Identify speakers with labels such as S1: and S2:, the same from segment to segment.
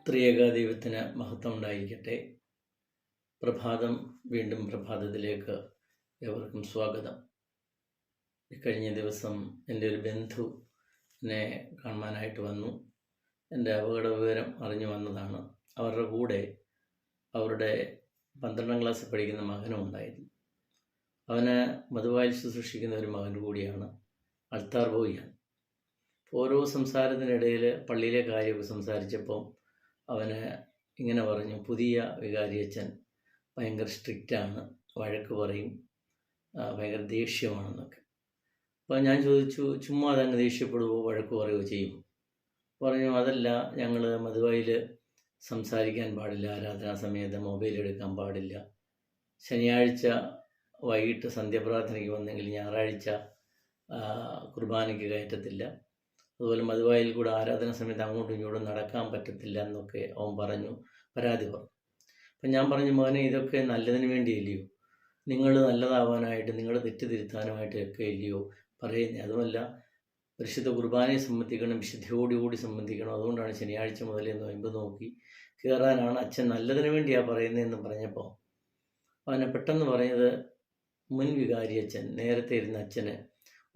S1: ത്രിയേക ദൈവത്തിന് മഹത്വം ഉണ്ടായിരിക്കട്ടെ. പ്രഭാതം വീണ്ടും പ്രഭാതത്തിലേക്ക് ഏവർക്കും സ്വാഗതം. കഴിഞ്ഞ ദിവസം എൻ്റെ ഒരു ബന്ധു എന്നെ കാണുവാനായിട്ട് വന്നു. എൻ്റെ അപകട വിവരം അറിഞ്ഞു വന്നതാണ്. അവരുടെ കൂടെ അവരുടെ 12ാം ക്ലാസ്സിൽ പഠിക്കുന്ന മകനും ഉണ്ടായിരുന്നു. അവന് മധുവായിൽ ശുശ്രൂഷിക്കുന്ന ഒരു മകൻ കൂടിയാണ്, അൾത്താർ ബോയിയാണ്. ഓരോ സംസാരത്തിനിടയിൽ പള്ളിയിലെ കാര്യമൊക്കെ സംസാരിച്ചപ്പോൾ അവന് ഇങ്ങനെ പറഞ്ഞു, പുതിയ വികാരിയച്ഛൻ ഭയങ്കര സ്ട്രിക്റ്റാണ്, വഴക്ക് പറയും, ഭയങ്കര ദേഷ്യമാണെന്നൊക്കെ. അപ്പോൾ ഞാൻ ചോദിച്ചു, ചുമ്മാ അതങ്ങ് ദേഷ്യപ്പെടുകയോ വഴക്ക് പറയുകയോ ചെയ്യും? പറഞ്ഞു, അതല്ല, ഞങ്ങൾ മധുവായിൽ സംസാരിക്കാൻ പാടില്ല, ആരാധനാ സമയത്ത് മൊബൈൽ എടുക്കാൻ പാടില്ല, ശനിയാഴ്ച വൈകിട്ട് സന്ധ്യാപ്രാർത്ഥനയ്ക്ക് വന്നെങ്കിൽ ഞായറാഴ്ച കുർബാനയ്ക്ക് കയറ്റത്തില്ല, അതുപോലെ മധുവായിൽ കൂടെ ആരാധന സമയത്ത് അങ്ങോട്ടും ഇങ്ങോട്ടും നടക്കാൻ പറ്റത്തില്ല എന്നൊക്കെ അവൻ പറഞ്ഞു, പരാതി പറഞ്ഞു. അപ്പം ഞാൻ പറഞ്ഞു, മോനെ, ഇതൊക്കെ നല്ലതിന് വേണ്ടിയില്ലയോ? നിങ്ങൾ നല്ലതാവാനായിട്ട്, നിങ്ങൾ തെറ്റ് തിരുത്താനുമായിട്ടൊക്കെ ഇല്ലയോ പറയുന്നത്? അതുമല്ല, പരിശുദ്ധ കുർബാനയെ സംബന്ധിക്കണം, വിശുദ്ധിയോടുകൂടി സംബന്ധിക്കണം. അതുകൊണ്ടാണ് ശനിയാഴ്ച മുതലേ നൊയമ്പ് നോക്കി കയറാനാണ് അച്ഛൻ നല്ലതിന് വേണ്ടിയാണ് പറയുന്നതെന്ന് പറഞ്ഞപ്പോൾ അവനെ പെട്ടെന്ന് പറഞ്ഞത്, മുൻ വികാരി അച്ഛൻ, നേരത്തെ ഇരുന്ന അച്ഛന്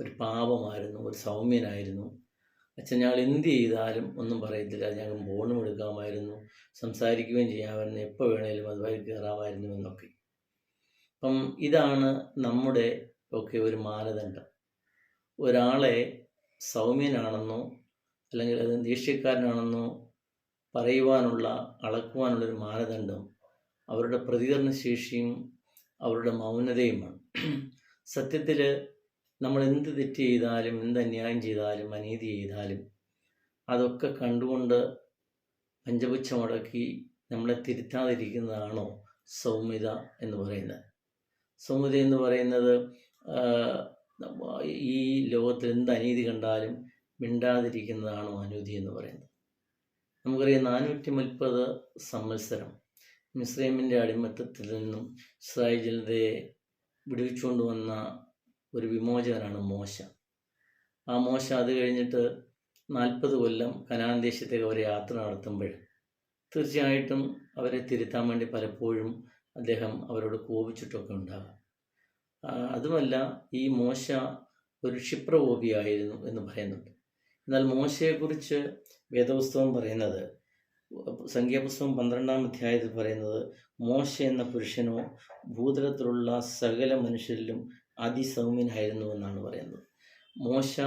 S1: ഒരു പാപമായിരുന്നു, ഒരു സൗമ്യനായിരുന്നു. അച്ഛൻ ഞങ്ങൾ എന്ത് ചെയ്താലും ഒന്നും പറയത്തില്ല, ഞങ്ങൾ ഫോണും എടുക്കാമായിരുന്നു, സംസാരിക്കുകയും ചെയ്യാമായിരുന്നു, എപ്പോൾ വേണേലും അതുമായി കയറാമായിരുന്നു എന്നൊക്കെ. അപ്പം ഇതാണ് നമ്മുടെ ഒക്കെ ഒരു മാനദണ്ഡം. ഒരാളെ സൗമ്യനാണെന്നോ അല്ലെങ്കിൽ അത് ദേഷ്യക്കാരനാണെന്നോ പറയുവാനുള്ള, അളക്കുവാനുള്ളൊരു മാനദണ്ഡം അവരുടെ പ്രതികരണശേഷിയും അവരുടെ മൗനതയുമാണ്. സത്യത്തിൽ നമ്മൾ എന്ത് തെറ്റ് ചെയ്താലും, എന്ത് അന്യായം ചെയ്താലും, അനീതി ചെയ്താലും അതൊക്കെ കണ്ടുകൊണ്ട് പഞ്ചപുച്ഛമടക്കി നമ്മളെ തിരുത്താതിരിക്കുന്നതാണോ സൗമ്യത എന്ന് പറയുന്നത്? സൗമ്യത എന്ന് പറയുന്നത് ഈ ലോകത്തിൽ എന്ത് അനീതി കണ്ടാലും മിണ്ടാതിരിക്കുന്നതാണോ അനീതി എന്ന് പറയുന്നത്? നമുക്കറിയാം, 430 സംവത്സരം മിസ്രൈമിൻ്റെ അടിമത്തത്തിൽ നിന്നും ഇസ്രായേൽ ജനതയെ വിടുവിച്ചുകൊണ്ട് വന്ന ഒരു വിമോചകനാണ് മോശ. ആ മോശ അത് കഴിഞ്ഞിട്ട് 40 കൊല്ലം കനാൻ ദേശത്തേക്ക് അവരെ യാത്ര നടത്തുമ്പോൾ തീർച്ചയായിട്ടും അവരെ തിരുത്താൻ വേണ്ടി പലപ്പോഴും അദ്ദേഹം അവരോട് കോപിച്ചിട്ടൊക്കെ ഉണ്ടാകാം. അതുമല്ല, ഈ മോശ ഒരു ക്ഷിപ്രകോപിയായിരുന്നു എന്ന് പറയുന്നുണ്ട്. എന്നാൽ മോശയെക്കുറിച്ച് വേദപുസ്തകം പറയുന്നത്, സംഖ്യാപുസ്തകം 12ാം അധ്യായത്തിൽ പറയുന്നത്, മോശ എന്ന പുരുഷനോ ഭൂതലത്തിലുള്ള സകല മനുഷ്യരിലും അതിസൗമ്യനായിരുന്നു എന്നാണ് പറയുന്നത്. മോശ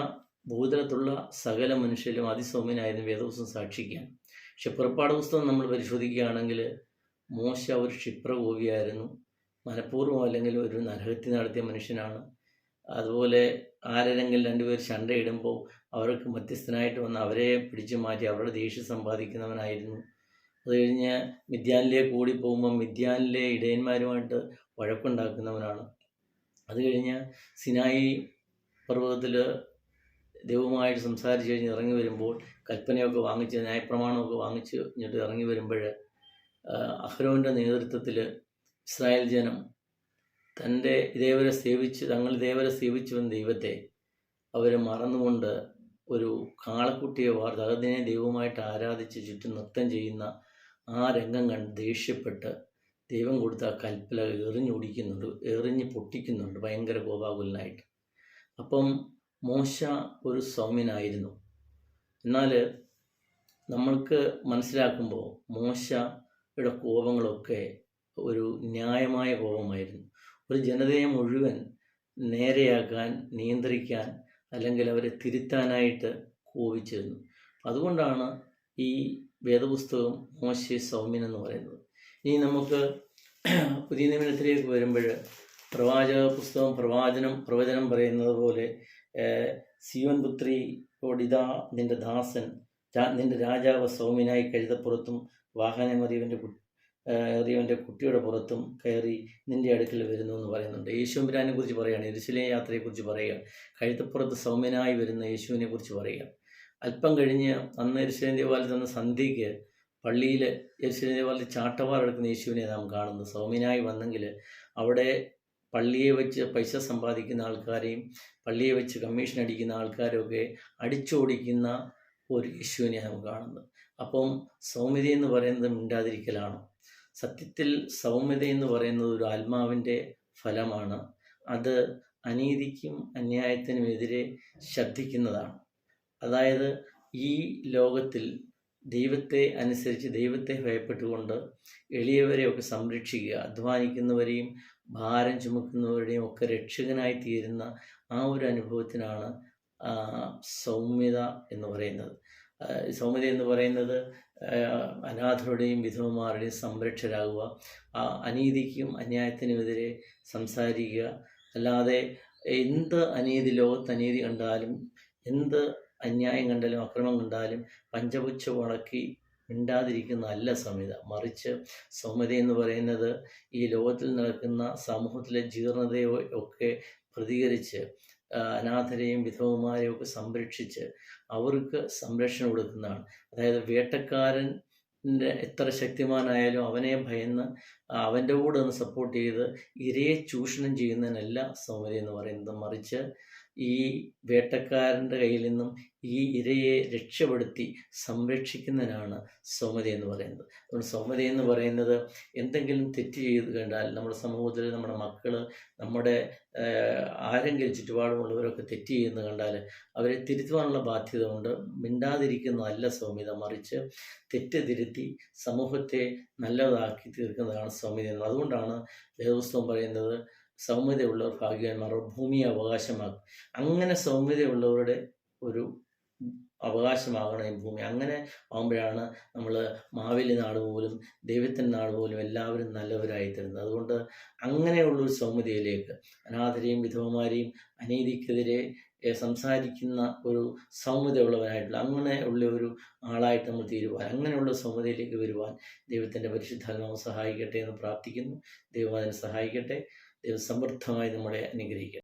S1: ഭൂതലത്തിലുള്ള സകല മനുഷ്യരിലും അതിസൗമ്യനായിരുന്നു വേദപുസ്തകം സാക്ഷിക്കുകയാണ്. പക്ഷെ പുറപ്പാട് പുസ്തകം നമ്മൾ പരിശോധിക്കുകയാണെങ്കിൽ മോശ ഒരു ക്ഷിപ്രകോപിയായിരുന്നു, മനഃപൂർവ്വം അല്ലെങ്കിൽ ഒരു നരഹത്യ നടത്തിയ മനുഷ്യനാണ്. അതുപോലെ ആരെങ്കിലും രണ്ടുപേർ ശണ്ടയിടുമ്പോൾ അവർക്ക് മധ്യസ്ഥനായിട്ട് വന്ന് അവരെ പിടിച്ചു മാറ്റി അവരുടെ ദേഷ്യം സമ്പാദിക്കുന്നവനായിരുന്നു. അത് കഴിഞ്ഞ് മിദ്യാനിലേക്ക് ഓടി പോകുമ്പം മിദ്യാനിലെ ഇടയന്മാരുമായിട്ട് വഴക്കുണ്ടാക്കുന്നവനാണ്. അത് കഴിഞ്ഞ് സിനായി പർവ്വതത്തിൽ ദൈവവുമായിട്ട് സംസാരിച്ച് കഴിഞ്ഞ് ഇറങ്ങി വരുമ്പോൾ കൽപ്പനയൊക്കെ വാങ്ങിച്ച്, ന്യായപ്രമാണമൊക്കെ വാങ്ങിച്ച് ഇങ്ങോട്ട് ഇറങ്ങി വരുമ്പോൾ അഹ്റോൻ്റെ നേതൃത്വത്തിൽ ഇസ്രായേൽ ജനം തങ്ങൾ ഇതേവരെ സേവിച്ചു വന്ന ദൈവത്തെ അവർ മറന്നുകൊണ്ട് ഒരു കാളക്കുട്ടിയെ വാർത്ത് അതിനെ ദൈവമായിട്ട് ആരാധിച്ച് ചുറ്റും നൃത്തം ചെയ്യുന്ന ആ രംഗം കണ്ട് ദേഷ്യപ്പെട്ട് ദൈവം കൊടുത്ത ആ കൽപ്പന എറിഞ്ഞ് പൊട്ടിക്കുന്നുണ്ട് ഭയങ്കര കോപാകുലനായിട്ട്. അപ്പം മോശ ഒരു സൗമ്യനായിരുന്നു. എന്നാൽ നമ്മൾക്ക് മനസ്സിലാക്കുമ്പോൾ മോശയുടെ കോപങ്ങളൊക്കെ ഒരു ന്യായമായ കോപമായിരുന്നു. ഒരു ജനതയെ മുഴുവൻ നേരെയാക്കാൻ, നിയന്ത്രിക്കാൻ, അല്ലെങ്കിൽ അവരെ തിരുത്താനായിട്ട് കോപിച്ചിരുന്നു. അതുകൊണ്ടാണ് ഈ വേദപുസ്തകം മോശയെ സൗമ്യൻ എന്ന് പറയുന്നത്. ഇനി നമുക്ക് പുതിയ നിയമത്തിലേക്ക് വരുമ്പോൾ പ്രവാചക പുസ്തകം പ്രവചനം പറയുന്നത് പോലെ, സിയോൻ പുത്രിയോടിതാ നിന്റെ ദാസൻ, നിന്റെ രാജാവ് സൗമ്യനായി കഴുതപ്പുറത്തും വാഹനമേറിയവൻ്റെ കുട്ടിയുടെ പുറത്തും കയറി നിന്റെ അടുക്കൽ വരുന്നു എന്ന് പറയുന്നുണ്ട്. യേശുവിനെ കുറിച്ച് പറയുകയാണ്, യെരുശലേം യാത്രയെക്കുറിച്ച് പറയുകയാണ്. കഴുതപ്പുറത്ത് സൗമ്യനായി വരുന്ന യേശുവിനെ കുറിച്ച് പറയുകയാണ്. അല്പം കഴിഞ്ഞ് അന്ന് യെരുശലേം ദേവാലയത്തിൽ നിന്ന് സന്ധ്യയ്ക്ക് പള്ളിയിൽ യെരുശലേം ദേവാലയത്തിൽ ചാട്ടവാർ എടുക്കുന്ന യേശുവിനെ നാം കാണുന്നത്. സൗമ്യനായി വന്നെങ്കിൽ അവിടെ പള്ളിയെ വെച്ച് പൈസ സമ്പാദിക്കുന്ന ആൾക്കാരെയും പള്ളിയെ വെച്ച് കമ്മീഷൻ അടിക്കുന്ന ആൾക്കാരെയൊക്കെ അടിച്ചോടിക്കുന്ന ഒരു യേശുവിനെ നാം കാണുന്നത്. അപ്പം സൗമ്യത എന്ന് പറയുന്നത് മിണ്ടാതിരിക്കലാണ്. സത്യത്തിൽ സൗമ്യത എന്ന് പറയുന്നത് ഒരു ആത്മാവിൻ്റെ ഫലമാണ്. അത് അനീതിക്കും അന്യായത്തിനുമെതിരെ ശബ്ദിക്കുന്നതാണ്. അതായത് ഈ ലോകത്തിൽ ദൈവത്തെ അനുസരിച്ച് ദൈവത്തെ ഭയപ്പെട്ടുകൊണ്ട് എളിയവരെയൊക്കെ സംരക്ഷിക്കുക, അധ്വാനിക്കുന്നവരെയും ഭാരം ചുമക്കുന്നവരുടെയും ഒക്കെ രക്ഷകനായി തീരുന്ന ആ ഒരു അനുഭവത്തിനാണ് സൗമ്യത എന്ന് പറയുന്നത്. സൗമ്യത എന്ന് പറയുന്നത് അനാഥരുടെയും വിധവമാരുടെയും സംരക്ഷരാകുക, അനീതിക്കും അന്യായത്തിനുമെതിരെ സംസാരിക്കുക. അല്ലാതെ എന്ത് അനീതി, ലോകത്ത് അനീതി കണ്ടാലും, എന്ത് അന്യായം കണ്ടാലും അക്രമം കണ്ടാലും പഞ്ചപുച്ഛം അടക്കി മിണ്ടാതിരിക്കുന്നതല്ല സൗമ്യത. മറിച്ച് സൗമ്യത എന്ന് പറയുന്നത് ഈ ലോകത്തിൽ നടക്കുന്ന സമൂഹത്തിലെ ജീർണതയെ ഒക്കെ പ്രതികരിച്ച് അനാഥരെയും വിധവമാരെയും ഒക്കെ സംരക്ഷിച്ച് അവർക്ക് സംരക്ഷണം കൊടുക്കുന്നതാണ്. അതായത് വേട്ടക്കാരൻ്റെ എത്ര ശക്തിമാനായാലും അവനെ ഭയന്ന് അവൻ്റെ കൂടെ ഒന്ന് സപ്പോർട്ട് ചെയ്ത് ഇരയെ ചൂഷണം ചെയ്യുന്നതിനല്ല സൗമ്യത എന്ന് പറയുന്നത്. മറിച്ച് ഈ വേട്ടക്കാരൻ്റെ കയ്യിൽ നിന്നും ഈ ഇരയെ രക്ഷപ്പെടുത്തി സംരക്ഷിക്കുന്നതിനാണ് സൗമ്യത എന്ന് പറയുന്നത്. അതുകൊണ്ട് സൗമ്യത എന്ന് പറയുന്നത് എന്തെങ്കിലും തെറ്റ് ചെയ്ത് കണ്ടാൽ, നമ്മുടെ സമൂഹത്തിൽ നമ്മുടെ മക്കൾ, നമ്മുടെ ആരെങ്കിലും ചുറ്റുപാടുമുള്ളവരൊക്കെ തെറ്റ് ചെയ്യുന്നത് കണ്ടാൽ അവരെ തിരുത്തുവാനുള്ള ബാധ്യത കൊണ്ട് മിണ്ടാതിരിക്കുന്നതല്ല സൗമ്യത. മറിച്ച് തെറ്റ് തിരുത്തി സമൂഹത്തെ നല്ലതാക്കി തീർക്കുന്നതാണ് സൗമ്യത എന്ന്. അതുകൊണ്ടാണ് വേദപുസ്തകം പറയുന്നത് സൗമ്യതയുള്ളവർ ഭാഗ്യവാന്മാർ, ഭൂമിയെ അവകാശമാക്കും. അങ്ങനെ സൗമ്യതയുള്ളവരുടെ ഒരു അവകാശമാകണം ഈ ഭൂമി. അങ്ങനെ ആകുമ്പോഴാണ് നമ്മൾ മാവേലി നാട് പോലും ദൈവത്തിൻ്റെ നാട് പോലും എല്ലാവരും നല്ലവരായി തരുന്നത്. അതുകൊണ്ട് അങ്ങനെയുള്ളൊരു സൗമ്യതയിലേക്ക്, അനാഥരെയും വിധവമാരെയും അനീതിക്കെതിരെ സംസാരിക്കുന്ന ഒരു സൗമ്യതയുള്ളവരായിട്ടുള്ള അങ്ങനെ ഉള്ള ഒരു ആളായിട്ട് നമ്മൾ തീരുവാൻ, അങ്ങനെയുള്ള സൗമ്യതയിലേക്ക് വരുവാൻ ദൈവത്തിൻ്റെ പരിശുദ്ധാത്മാവ് സഹായിക്കട്ടെ എന്ന് പ്രാർത്ഥിക്കുന്നു. ദൈവം അതിനെ സഹായിക്കട്ടെ. ദൈവം സമൃദ്ധമായി നമ്മളെ അനുഗ്രഹിക്കട്ടെ.